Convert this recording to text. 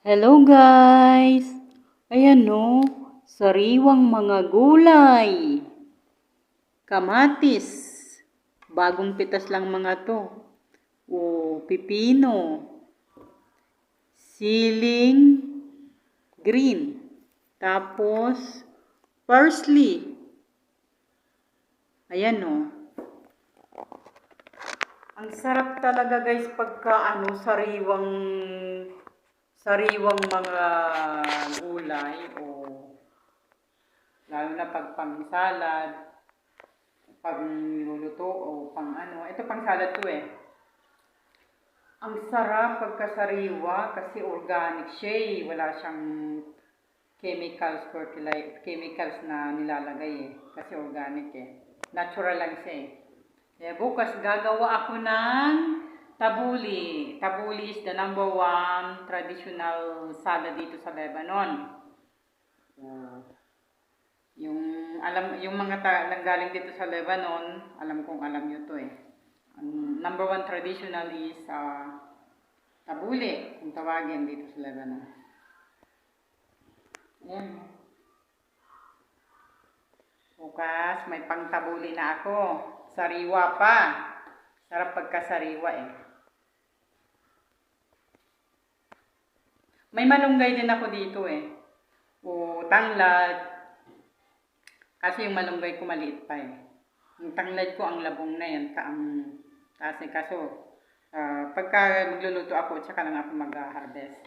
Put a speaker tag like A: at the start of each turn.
A: Hello guys! Ayan no, sariwang mga gulay. Kamatis. Bagong pitas lang mga to. O pipino. Siling green. Tapos parsley. Ayan no. Ang sarap talaga guys pagka sariwang mga gulay o lalo na pag pang salad, pag niluluto o pang ito pang salad to eh. Ang sarap pagkasariwa kasi organic siya eh. Wala siyang chemicals na nilalagay eh. Kasi organic eh. Natural lang siya eh. Kaya bukas gagawa ako ng tabuli. Tabuli is the number one traditional salad dito sa Lebanon. Yung mga nanggaling dito sa Lebanon, alam kong alam nyo to eh. Ang number one traditional is tabuli, kung tawagin dito sa Lebanon. Ayan. Bukas, may pangtabuli na ako. Sariwa pa. Sarap pagkasariwa eh. May malunggay din ako dito eh. O tanglad. Kasi yung malunggay ko maliit pa eh. Yung tanglad ko ang labong na yan. Kasi pagka magluluto ako, tsaka lang ako mag-harvest.